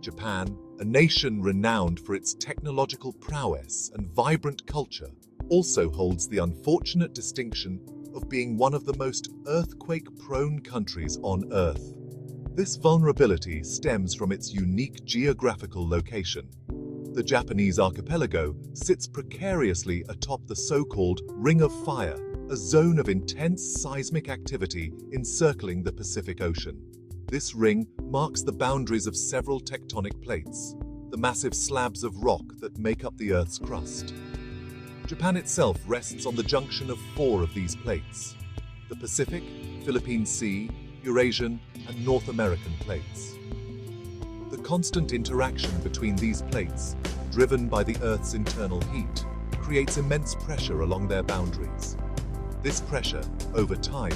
Japan, a nation renowned for its technological prowess and vibrant culture, also holds the unfortunate distinction of being one of the most earthquake-prone countries on Earth. This vulnerability stems from its unique geographical location. The Japanese archipelago sits precariously atop the so-called Ring of Fire, a zone of intense seismic activity encircling the Pacific Ocean. This ring marks the boundaries of several tectonic plates, the massive slabs of rock that make up the Earth's crust. Japan itself rests on the junction of four of these plates: the Pacific, Philippine Sea, Eurasian, and North American plates. The constant interaction between these plates, driven by the Earth's internal heat, creates immense pressure along their boundaries. This pressure, over time,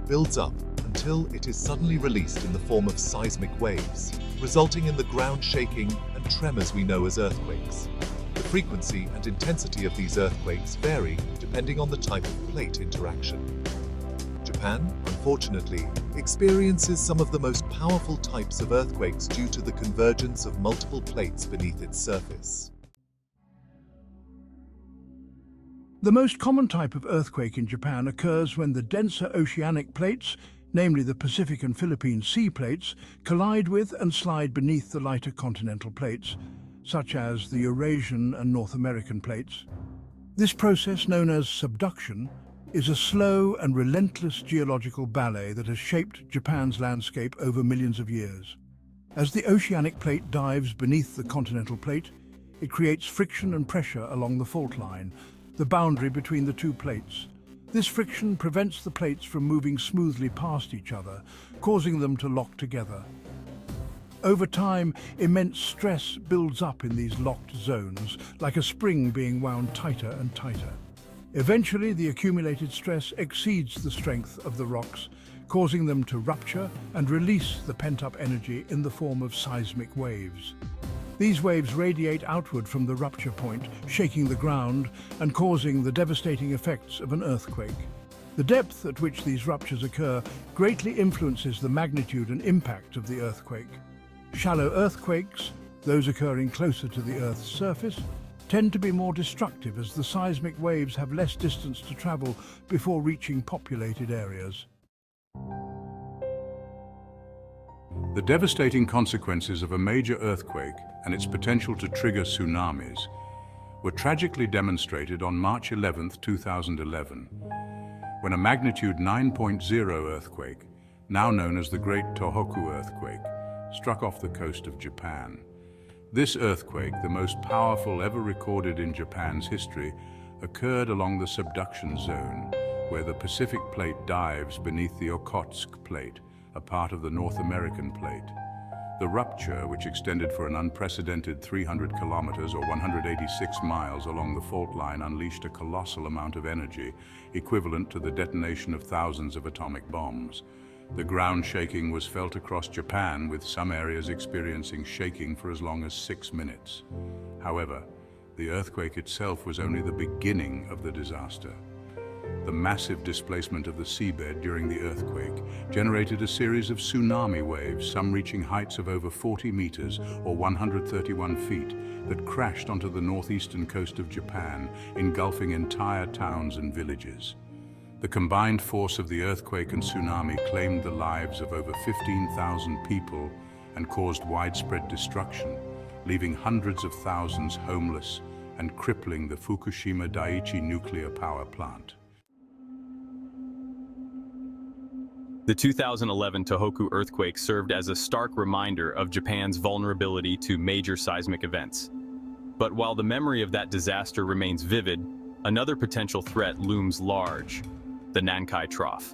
builds up until it is suddenly released in the form of seismic waves, resulting in the ground shaking and tremors we know as earthquakes. The frequency and intensity of these earthquakes vary depending on the type of plate interaction. Japan, unfortunately, experiences some of the most powerful types of earthquakes due to the convergence of multiple plates beneath its surface. The most common type of earthquake in Japan occurs when the denser oceanic plates, namely the Pacific and Philippine Sea plates, collide with and slide beneath the lighter continental plates, such as the Eurasian and North American plates. This process, known as subduction, is a slow and relentless geological ballet that has shaped Japan's landscape over millions of years. As the oceanic plate dives beneath the continental plate, it creates friction and pressure along the fault line, the boundary between the two plates. This friction prevents the plates from moving smoothly past each other, causing them to lock together. Over time, immense stress builds up in these locked zones, like a spring being wound tighter and tighter. Eventually, the accumulated stress exceeds the strength of the rocks, causing them to rupture and release the pent-up energy in the form of seismic waves. These waves radiate outward from the rupture point, shaking the ground and causing the devastating effects of an earthquake. The depth at which these ruptures occur greatly influences the magnitude and impact of the earthquake. Shallow earthquakes, those occurring closer to the Earth's surface, tend to be more destructive as the seismic waves have less distance to travel before reaching populated areas. The devastating consequences of a major earthquake and its potential to trigger tsunamis were tragically demonstrated on March 11, 2011, when a magnitude 9.0 earthquake, now known as the Great Tohoku Earthquake, struck off the coast of Japan. This earthquake, the most powerful ever recorded in Japan's history, occurred along the subduction zone, where the Pacific Plate dives beneath the Okhotsk Plate, a part of the North American Plate. The rupture, which extended for an unprecedented 300 kilometers or 186 miles along the fault line, unleashed a colossal amount of energy, equivalent to the detonation of thousands of atomic bombs. The ground shaking was felt across Japan, with some areas experiencing shaking for as long as 6 minutes. However, the earthquake itself was only the beginning of the disaster. The massive displacement of the seabed during the earthquake generated a series of tsunami waves, some reaching heights of over 40 meters or 131 feet, that crashed onto the northeastern coast of Japan, engulfing entire towns and villages. The combined force of the earthquake and tsunami claimed the lives of over 15,000 people and caused widespread destruction, leaving hundreds of thousands homeless and crippling the Fukushima Daiichi nuclear power plant. The 2011 Tohoku earthquake served as a stark reminder of Japan's vulnerability to major seismic events. But while the memory of that disaster remains vivid, another potential threat looms large: the Nankai Trough.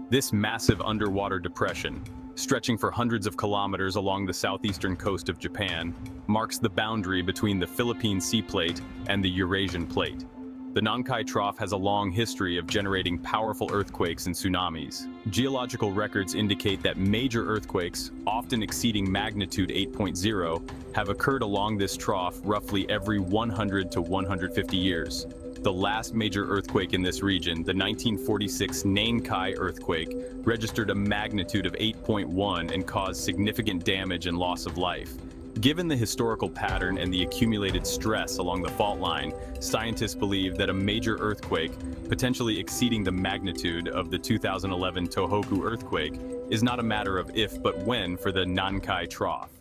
This massive underwater depression, stretching for hundreds of kilometers along the southeastern coast of Japan, marks the boundary between the Philippine Sea Plate and the Eurasian Plate. The Nankai Trough has a long history of generating powerful earthquakes and tsunamis. Geological records indicate that major earthquakes, often exceeding magnitude 8.0, have occurred along this trough roughly every 100 to 150 years. The last major earthquake in this region, the 1946 Nankai earthquake, registered a magnitude of 8.1 and caused significant damage and loss of life. Given the historical pattern and the accumulated stress along the fault line, scientists believe that a major earthquake, potentially exceeding the magnitude of the 2011 Tohoku earthquake, is not a matter of if but when for the Nankai Trough.